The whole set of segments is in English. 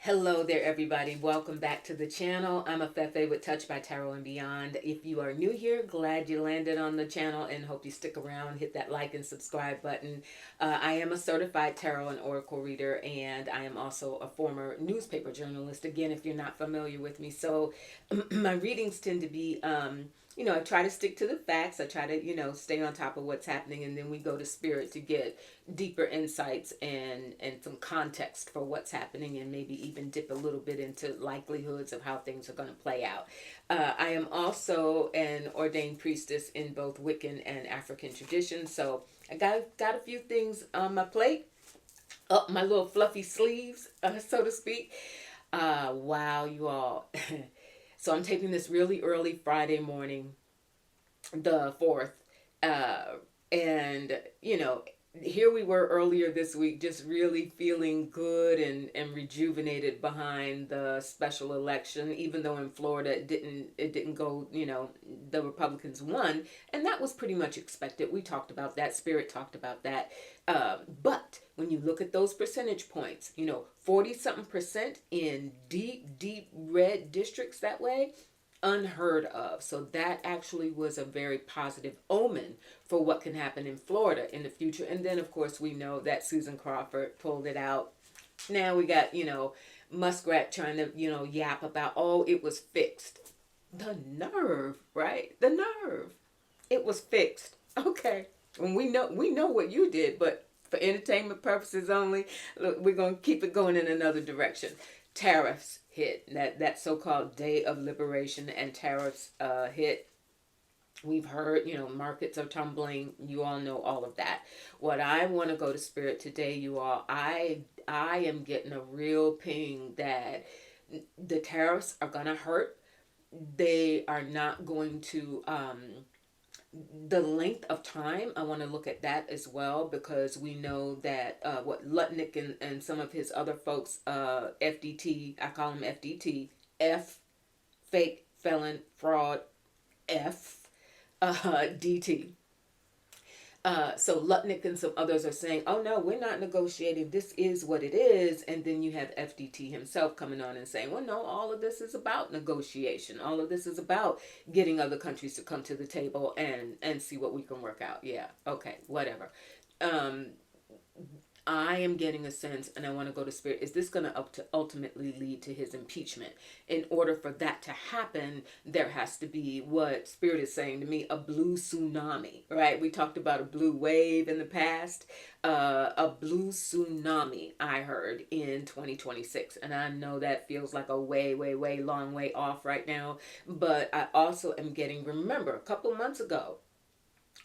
Hello there, everybody. Welcome back to the channel. I'm Afefe with Touch by Tarot and Beyond. If you are new here, glad you landed on the channel and hope you stick around. Hit that like and subscribe button. I am a certified tarot and oracle reader, and I am also a former newspaper journalist. Again, if you're not familiar with me, so my readings tend to be I try to stick to the facts. I try to, stay on top of what's happening, and then we go to spirit to get deeper insights and some context for what's happening, and maybe even dip a little bit into likelihoods of how things are going to play out. I am also an ordained priestess in both Wiccan and African traditions, so I got a few things on my plate, up my little fluffy sleeves, so to speak. Wow, you all. So I'm taping this really early Friday morning, the 4th. And, here we were earlier this week, just really feeling good and rejuvenated behind the special election, even though in Florida it didn't go, the Republicans won. And that was pretty much expected. We talked about that. Spirit talked about that. But when you look at those percentage points, 40 something percent in deep red districts that way, unheard of. So that actually was a very positive omen for what can happen in Florida in the future. And then, of course, we know that Susan Crawford pulled it out. Now we got, Muskrat trying to, yap about, oh, it was fixed. The nerve, right? The nerve. It was fixed. Okay. And we know what you did, but for entertainment purposes only, look, we're going to keep it going in another direction. Tariffs hit, that so-called day of liberation, and tariffs hit. We've heard, markets are tumbling. You all know all of that. What I want to go to spirit today, you all, I am getting a real ping that the tariffs are going to hurt. They are not going to the length of time, I want to look at that as well, because we know that what Lutnick and some of his other folks, FDT, I call him FDT, F, fake, felon, fraud, F, DT. So Lutnick and some others are saying, oh no, we're not negotiating. This is what it is. And then you have FDT himself coming on and saying, well, no, all of this is about negotiation. All of this is about getting other countries to come to the table and see what we can work out. Yeah. Okay. Whatever. I am getting a sense, and I want to go to spirit, is this going to ultimately lead to his impeachment? In order for that to happen, there has to be, what spirit is saying to me, a blue tsunami, right? We talked about a blue wave in the past. A blue tsunami, I heard, in 2026. And I know that feels like a way long way off right now. But I also am getting, remember, a couple months ago,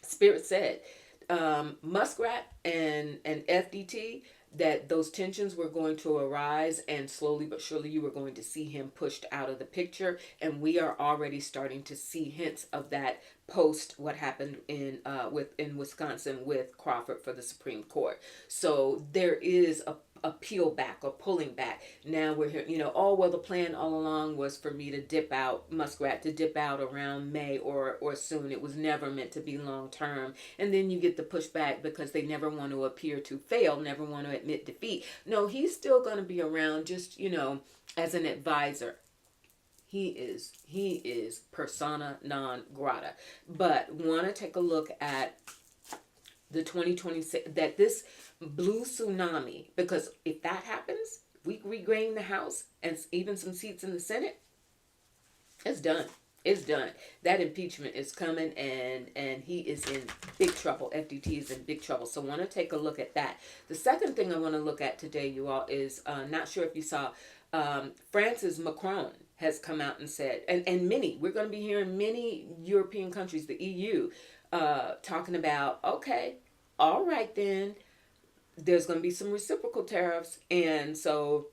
spirit said, Muskrat and FDT, that those tensions were going to arise, and slowly but surely you were going to see him pushed out of the picture. And we are already starting to see hints of that post what happened in Wisconsin with Crawford for the Supreme Court. So there is a peel back or pulling back. Now we're here, oh, well, the plan all along was for me to dip out, Muskrat to dip out around May or soon. It was never meant to be long term. And then you get the pushback because they never want to appear to fail, never want to admit defeat. No, he's still going to be around, just, as an advisor. He is persona non grata. But want to take a look at the 2026, that this blue tsunami, because if that happens, we regain the House and even some seats in the Senate, it's done. It's done. That impeachment is coming, and he is in big trouble. FDT is in big trouble. So I want to take a look at that. The second thing I want to look at today, you all, is not sure if you saw, France's Macron has come out and said, and many, we're going to be hearing many European countries, the EU, talking about, okay, all right then, there's going to be some reciprocal tariffs, and so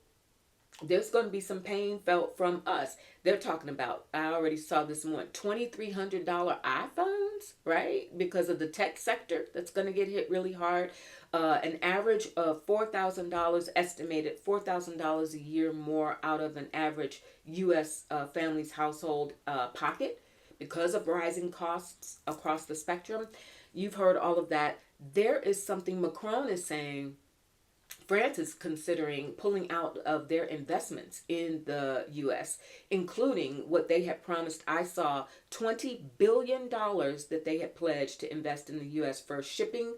there's going to be some pain felt from us. They're talking about, I already saw this morning, $2,300 iPhones, right? Because of the tech sector that's going to get hit really hard. An average of $4,000, estimated $4,000 a year more out of an average U.S. Family's household pocket because of rising costs across the spectrum. You've heard all of that. There is something Macron is saying France is considering pulling out of their investments in the U.S., including what they had promised. I saw $20 billion that they had pledged to invest in the U.S. for shipping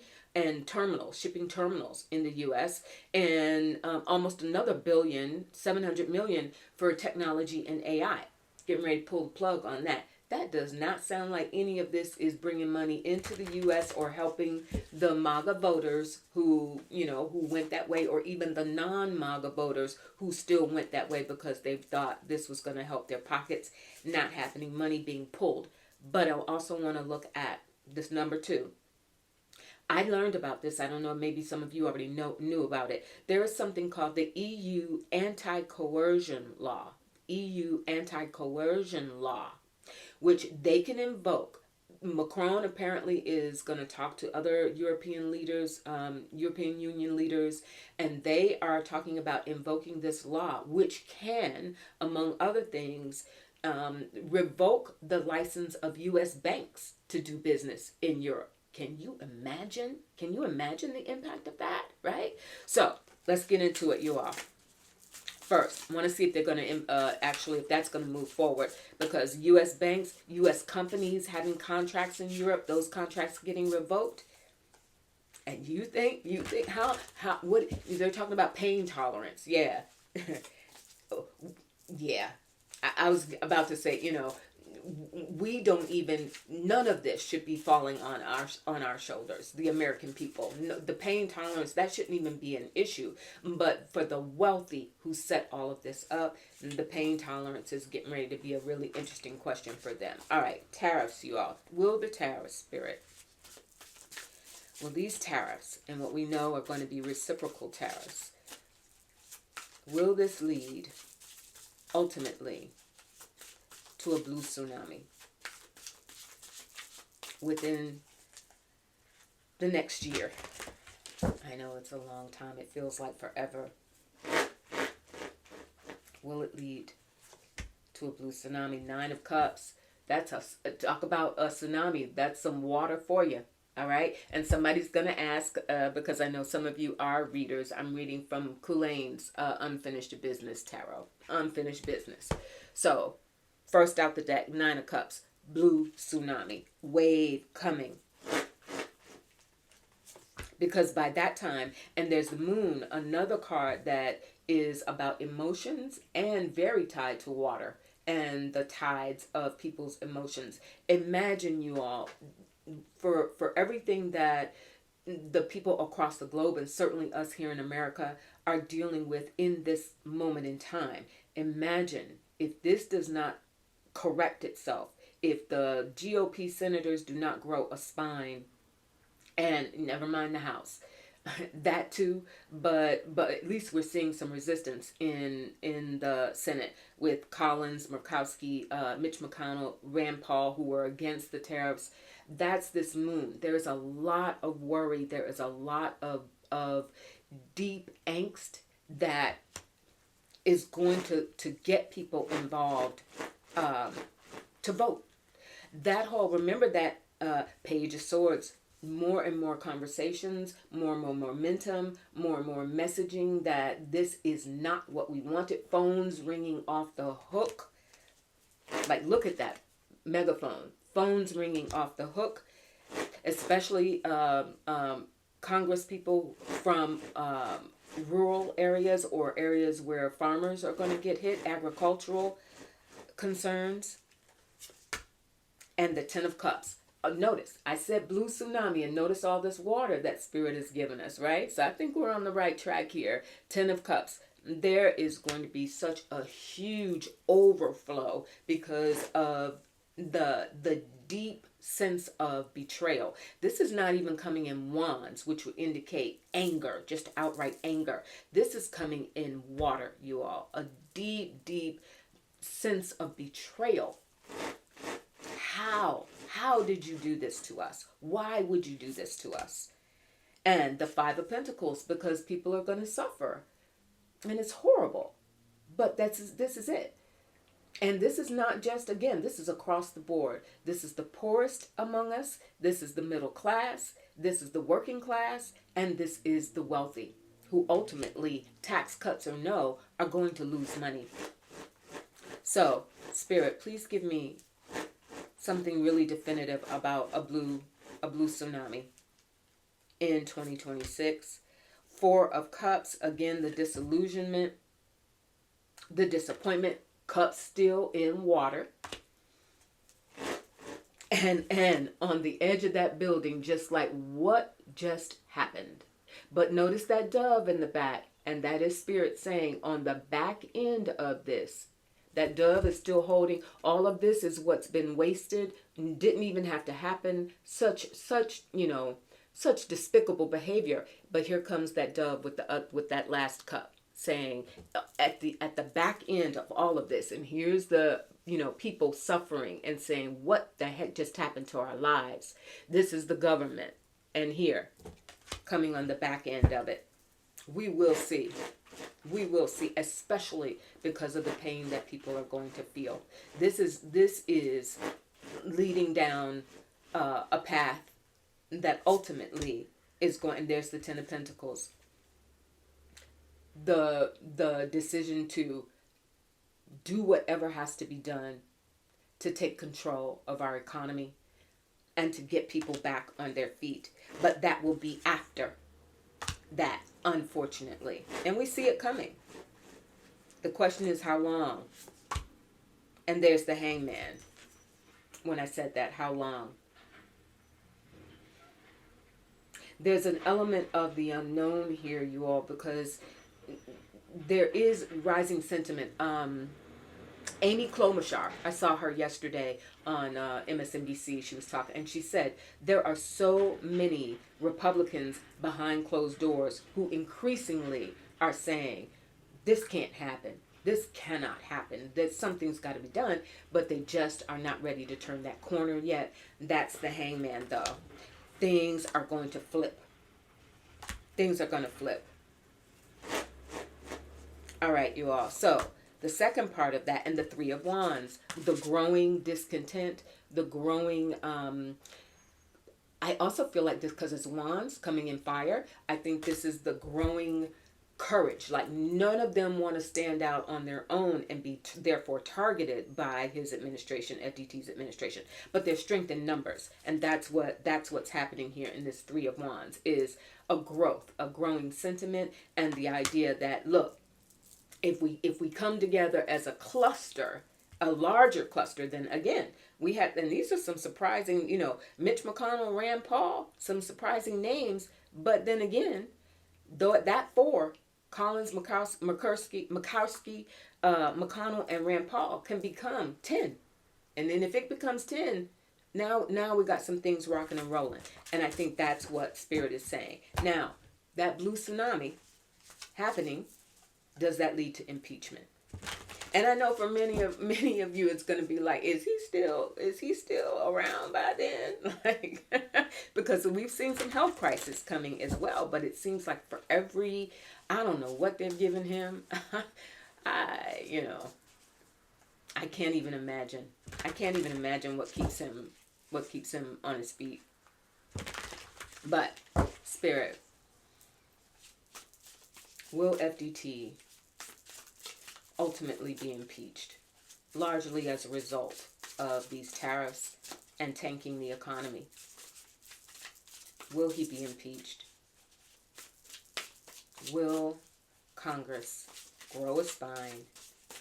terminals in the U.S., and almost another billion, 700 million for technology and AI. Getting ready to pull the plug on that. That does not sound like any of this is bringing money into the U.S. or helping the MAGA voters who went that way, or even the non-MAGA voters who still went that way because they thought this was going to help their pockets. Not happening, money being pulled. But I also want to look at this number 2. I learned about this. I don't know, maybe some of you already knew about it. There is something called the EU Anti-Coercion Law. EU Anti-Coercion Law, which they can invoke. Macron apparently is going to talk to other European leaders, European Union leaders, and they are talking about invoking this law, which can, among other things, revoke the license of U.S. banks to do business in Europe. Can you imagine? Can you imagine the impact of that, right? So let's get into it, you all. First, I want to see if they're going to if that's going to move forward, because U.S. banks, U.S. companies having contracts in Europe, those contracts getting revoked. And you think what they're talking about? Pain tolerance. Yeah. Yeah. I was about to say, we don't even, none of this should be falling on our shoulders, the American people. No, the pain tolerance, that shouldn't even be an issue. But for the wealthy who set all of this up, the pain tolerance is getting ready to be a really interesting question for them. All right, tariffs, you all. Will the tariffs, Spirit? Will these tariffs, and what we know are going to be reciprocal tariffs, will this lead ultimately to a blue tsunami within the next year? I know it's a long time. It feels like forever. Will it lead to a blue tsunami? 9 of Cups. That's talk about a tsunami. That's some water for you. All right. And somebody's going to ask, because I know some of you are readers. I'm reading from Kulane's Unfinished Business Tarot. Unfinished Business. So, first out the deck, 9 of Cups, blue tsunami, wave coming. Because by that time, and there's the moon, another card that is about emotions and very tied to water and the tides of people's emotions. Imagine, you all, for everything that the people across the globe, and certainly us here in America, are dealing with in this moment in time. Imagine if this does not correct itself, if the GOP senators do not grow a spine, and never mind the House, that too, but at least we're seeing some resistance in the Senate with Collins, Murkowski, Mitch McConnell, Rand Paul, who were against the tariffs. That's this moon. There is a lot of worry. There is a lot of deep angst that is going to get people involved to vote. That whole, remember that Page of Swords, more and more conversations, more and more momentum, more and more messaging that this is not what we wanted. Phones ringing off the hook. Like, look at that megaphone. Phones ringing off the hook, especially Congress people from rural areas or areas where farmers are going to get hit, agricultural concerns. And the 10 of Cups. Notice, I said blue tsunami, and notice all this water that Spirit has given us, right? So I think we're on the right track here. 10 of Cups. There is going to be such a huge overflow because of the deep sense of betrayal. This is not even coming in wands, which would indicate anger, just outright anger. This is coming in water, you all. A deep, deep sense of betrayal. How did you do this to us? Why would you do this to us? And the 5 of Pentacles, because people are going to suffer. And it's horrible. But this is it. And this is not just, again, this is across the board. This is the poorest among us. This is the middle class. This is the working class. And this is the wealthy who ultimately, tax cuts or no, are going to lose money. So, Spirit, please give me something really definitive about a blue tsunami in 2026. Four of Cups, again, the disillusionment, the disappointment, cups still in water. And on the edge of that building, just like what just happened. But notice that dove in the back, and that is Spirit saying on the back end of this, that dove is still holding. All of this is what's been wasted, didn't even have to happen. Such despicable behavior. But here comes that dove with that last cup, saying at the back end of all of this, and here's the people suffering and saying, what the heck just happened to our lives? This is the government, and here, coming on the back end of it, we will see, especially because of the pain that people are going to feel. This is leading down a path that ultimately is going, and there's the Ten of Pentacles, the decision to do whatever has to be done to take control of our economy and to get people back on their feet. But that will be after that, unfortunately. And we see it coming. The question is how long? And there's the Hangman. When I said that, how long? There's an element of the unknown here, you all, because there is rising sentiment. Amy Klobuchar, I saw her yesterday on MSNBC. She was talking, and she said there are so many Republicans behind closed doors who increasingly are saying this can't happen. This cannot happen. That something's got to be done, but they just are not ready to turn that corner yet. That's the Hangman, though. Things are going to flip. Things are going to flip. All right, you all. So the second part of that, and the Three of Wands, the growing discontent, the growing, I also feel like this, because it's wands coming in fire, I think this is the growing courage. Like none of them want to stand out on their own and be therefore targeted by his administration, FDT's administration. But there's strength in numbers, and that's what's happening here in this Three of Wands, is a growing sentiment, and the idea that, look, if we come together as a cluster, a larger cluster, then again, we had, and these are some surprising, Mitch McConnell, Rand Paul, some surprising names. But then again, though at that four, Collins, McCarthy, McConnell, and Rand Paul can become 10. And then if it becomes 10, now we got some things rocking and rolling. And I think that's what Spirit is saying. Now, that blue tsunami happening, does that lead to impeachment? And I know for many of you, it's going to be like, is he still around by then? Like, because we've seen some health crisis coming as well. But it seems like for every, I don't know what they've given him. I can't even imagine. I can't even imagine what keeps him on his feet. But Spirit, will FDT ultimately be impeached, largely as a result of these tariffs and tanking the economy? Will he be impeached? Will Congress grow a spine,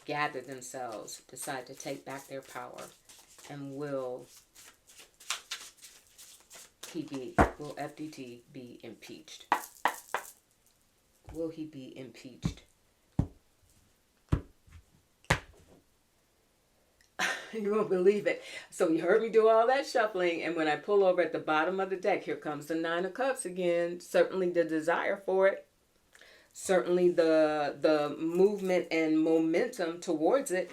gather themselves, decide to take back their power, and will FDT be impeached? Will he be impeached? You won't believe it. So you heard me do all that shuffling, and when I pull over at the bottom of the deck, here comes the Nine of Cups again. Certainly the desire for it. Certainly the movement and momentum towards it.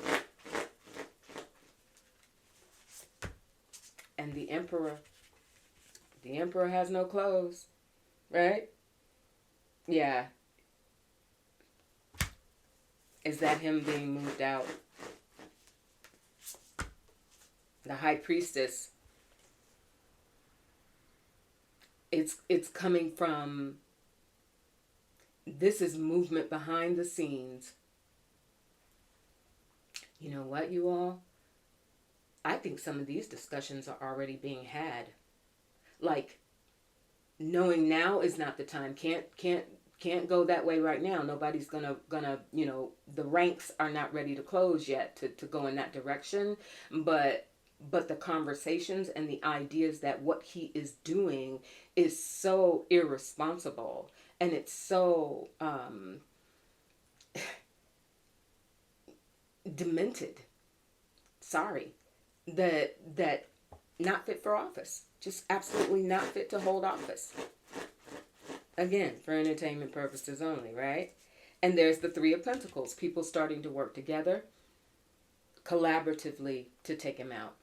And the Emperor. The Emperor has no clothes, right? Yeah. Is that him being moved out? The High Priestess. It's coming from This is movement behind the scenes. You know what, you all? I think some of these discussions are already being had. Like, knowing now is not the time. Can't go that way right now. Nobody's gonna the ranks are not ready to close yet to go in that direction. But the conversations and the ideas that what he is doing is so irresponsible, and it's so demented. Sorry, that not fit for office. Just absolutely not fit to hold office. Again, for entertainment purposes only, right? And there's the Three of Pentacles. People starting to work together collaboratively to take him out.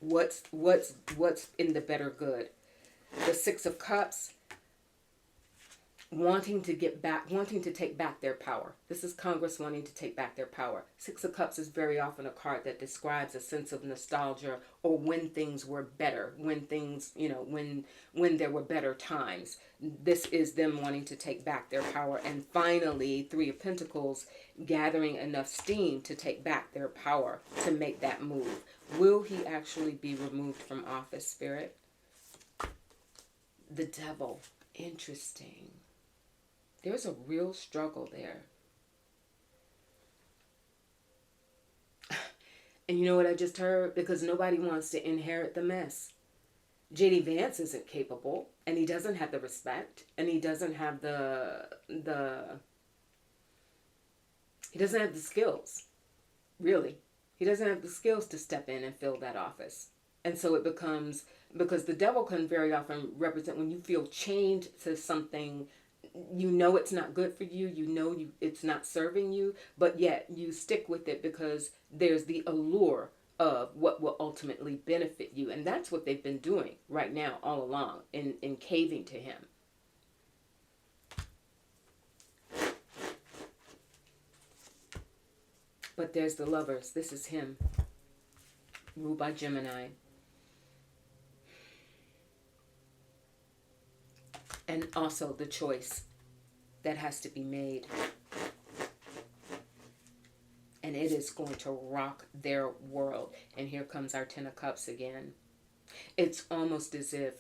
What's in the better good? The Six of Cups, wanting to take back their power. This is Congress wanting to take back their power. Six of Cups is very often a card that describes a sense of nostalgia, or when things were better, when things, when there were better times. This is them wanting to take back their power. And finally, Three of Pentacles, gathering enough steam to take back their power, to make that move. Will he actually be removed from office, Spirit? The Devil. Interesting. There's a real struggle there. And you know what I just heard? Because nobody wants to inherit the mess. J.D. Vance isn't capable, and he doesn't have the respect, and he doesn't have he doesn't have the skills. Really. He doesn't have the skills to step in and fill that office. And so it becomes, because the devil can very often represent when you feel chained to something. You know it's not good for you. You know it's not serving you, but yet you stick with it because there's the allure of what will ultimately benefit you. And that's what they've been doing right now all along, in caving to him. But there's the Lovers. This is him, ruled by Gemini. And also the choice that has to be made. And it is going to rock their world. And here comes our Ten of Cups again. It's almost as if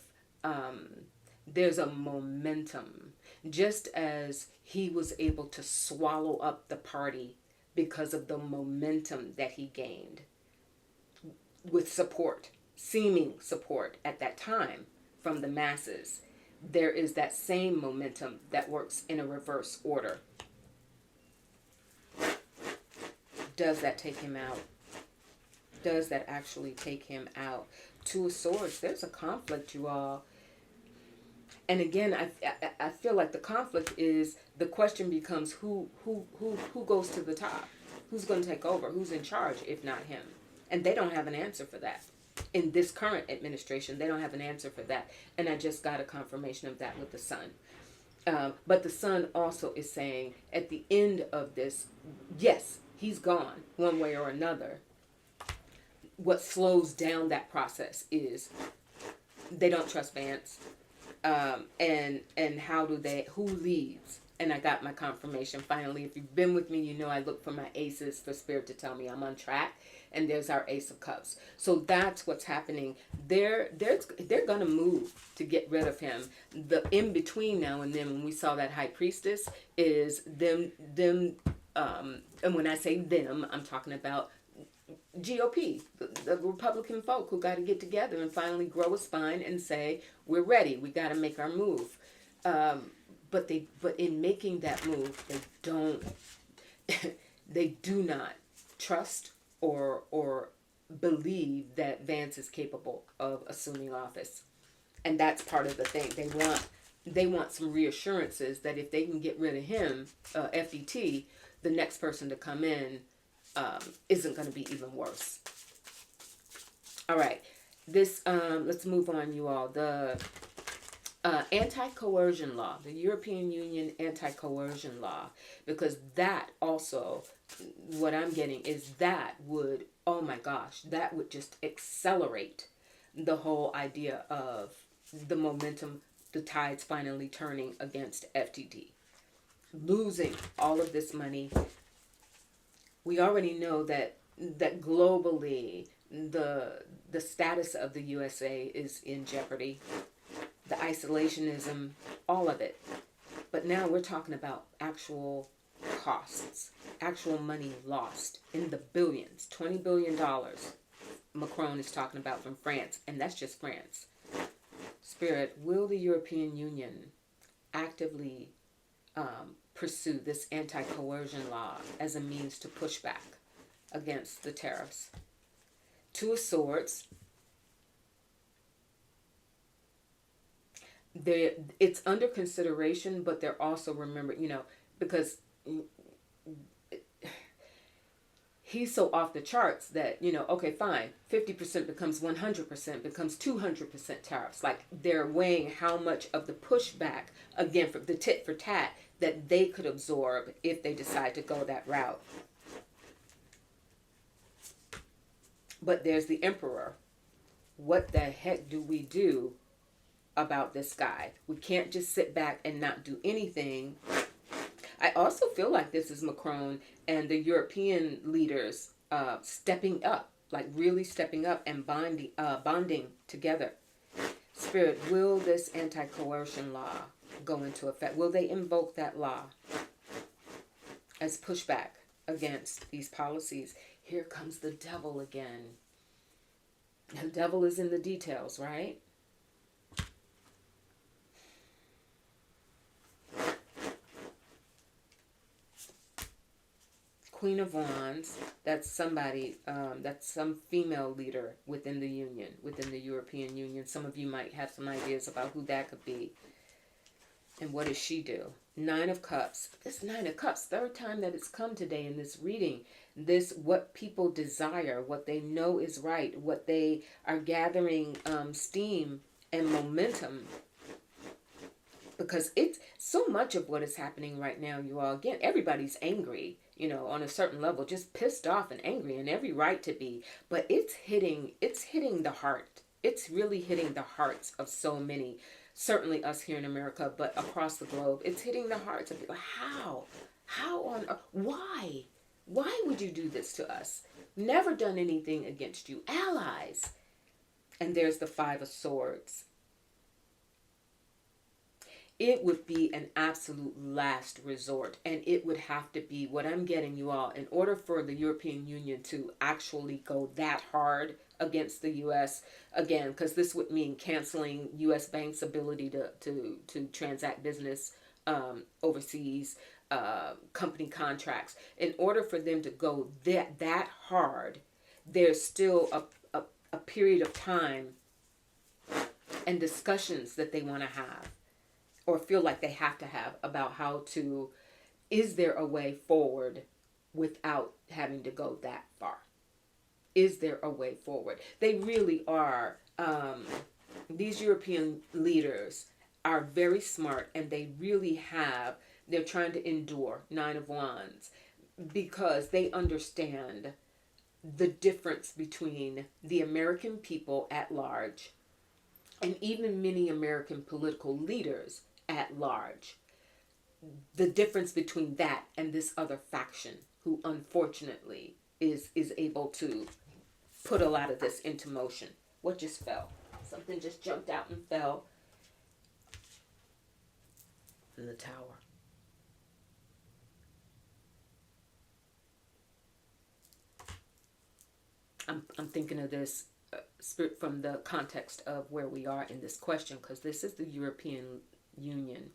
there's a momentum. Just as he was able to swallow up the party because of the momentum that he gained with support, seeming support at that time from the masses. There is that same momentum that works in a reverse order. Does that take him out? Does that actually take him out? Two of Swords. There's a conflict, you all. And again, I feel like the conflict is, the question becomes who goes to the top? Who's going to take over? Who's in charge if not him? And they don't have an answer for that. In this current administration, they don't have an answer for that. And I just got a confirmation of that with the Sun. But the Sun also is saying at the end of this, yes, he's gone one way or another. What slows down that process is they don't trust Vance. And who leads? And I got my confirmation finally. If you've been with me, you know I look for my aces for Spirit to tell me I'm on track. And there's our Ace of Cups. So that's what's happening. They're gonna move to get rid of him. The in between now and then, when we saw that High Priestess, is them. And when I say them, I'm talking about GOP, the Republican folk who got to get together and finally grow a spine and say, we're ready. We got to make our move. But in making that move, they do not trust or believe that Vance is capable of assuming office. And that's part of the thing. They want some reassurances that if they can get rid of him, FDT, the next person to come in isn't going to be even worse. All right. This, let's move on, you all. The Anti-Coercion law, the European Union Anti-Coercion law, because that also, what I'm getting is that would, oh my gosh, that would just accelerate the whole idea of the momentum the tides finally turning against FDT, losing all of this money. We already know that globally the status of the USA is in jeopardy. The isolationism, all of it. But now we're talking about actual costs, actual money lost in the billions, $20 billion Macron is talking about from France, and that's just France. Spirit, will the European Union actively pursue this anti-coercion law as a means to push back against the tariffs? Two of Swords. It's under consideration, but they're also, remember, because he's so off the charts that, okay, fine, 50% becomes 100%, becomes 200% tariffs. Like, they're weighing how much of the pushback, again, for the tit for tat, that they could absorb if they decide to go that route. But there's the emperor. What the heck do we do about this guy? We can't just sit back and not do anything. I also feel like this is Macron and the European leaders stepping up, like really stepping up and bonding together. Spirit, will this anti-coercion law go into effect? Will they invoke that law as pushback against these policies? Here comes the devil again. The devil is in the details, right? Queen of Wands, that's somebody, that's some female leader within the union, within the European Union. Some of you might have some ideas about who that could be. And what does she do? Nine of Cups. This Nine of Cups, third time that it's come today in this reading. This, what people desire, what they know is right, what they are gathering steam and momentum. Because it's so much of what is happening right now, you all. Again, everybody's angry, on a certain level, just pissed off and angry, and every right to be. But it's hitting the heart. It's really hitting the hearts of so many. Certainly us here in America, but across the globe, it's hitting the hearts of people. How on earth? Why? Why would you do this to us? Never done anything against you. Allies. And there's the Five of Swords. It would be an absolute last resort, and it would have to be, what I'm getting, you all, in order for the European Union to actually go that hard against the U.S., again, because this would mean canceling U.S. banks' ability to transact business overseas, company contracts. In order for them to go that hard, there's still a period of time and discussions that they want to have, or feel like they have to have, about how to, is there a way forward without having to go that far? Is there a way forward? They really are, these European leaders are very smart, and they really they're trying to endure, Nine of Wands, because they understand the difference between the American people at large and even many American political leaders at large. The difference between that and this other faction, who unfortunately is able to put a lot of this into motion. What just fell? Something just jumped out and fell. In the Tower. I'm thinking of this spirit from the context of where we are in this question, because this is the European Union.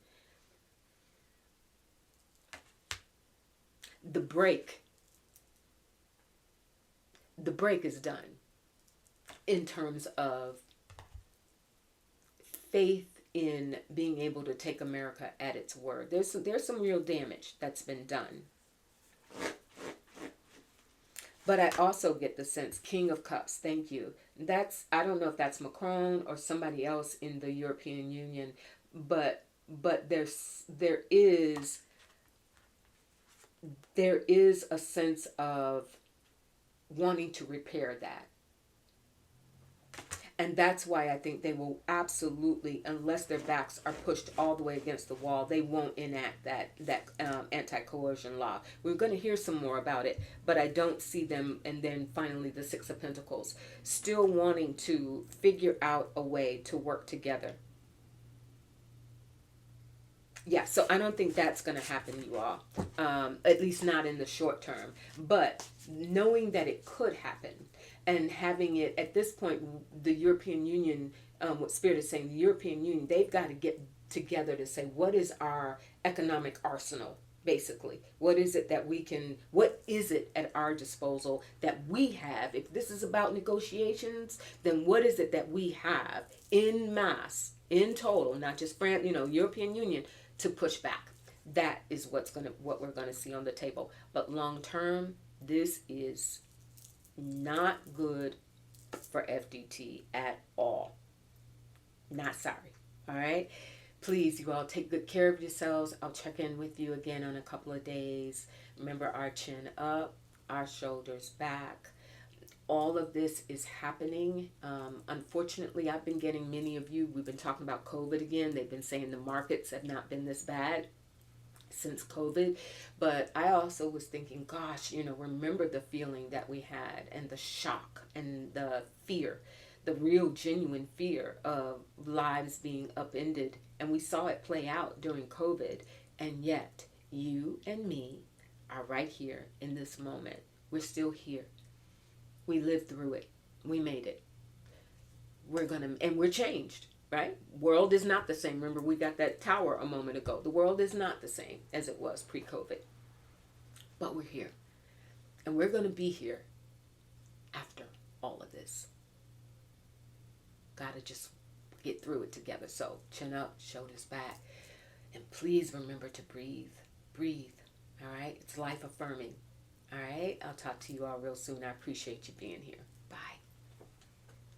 The break is done in terms of faith in being able to take America at its word. There's some real damage that's been done. But I also get the sense, King of Cups, thank you. I don't know if that's Macron or somebody else in the European Union, but there is a sense of wanting to repair that. And that's why I think they will absolutely, unless their backs are pushed all the way against the wall, they won't enact that anti-coercion law. We're going to hear some more about it, but I don't see them. And then finally, the Six of Pentacles, still wanting to figure out a way to work together. Yeah, so I don't think that's going to happen, you all. At least not in the short term. But knowing that it could happen, and having it at this point, the European Union, what Spirit is saying, the European Union, they've got to get together to say, what is our economic arsenal? Basically, what is it at our disposal that we have? If this is about negotiations, then what is it that we have in mass, in total, not just France, European Union, to push back? That is what we're gonna see on the table. But long term, this is not good for FDT at all. Not sorry. All right. Please, you all take good care of yourselves. I'll check in with you again in a couple of days. Remember, our chin up, our shoulders back. All of this is happening. Unfortunately, I've been getting many of you. We've been talking about COVID again. They've been saying the markets have not been this bad since COVID. But I also was thinking, gosh, remember the feeling that we had and the shock and the fear, the real genuine fear of lives being upended. And we saw it play out during COVID. And yet, you and me are right here in this moment. We're still here. We lived through it. We made it. And we're changed, right? World is not the same. Remember, we got that tower a moment ago. The world is not the same as it was pre-COVID. But we're here. And we're going to be here after all of this. Got to just get through it together. So chin up, shoulders back. And please remember to breathe. Breathe. All right? It's life affirming. All right? I'll talk to you all real soon. I appreciate you being here.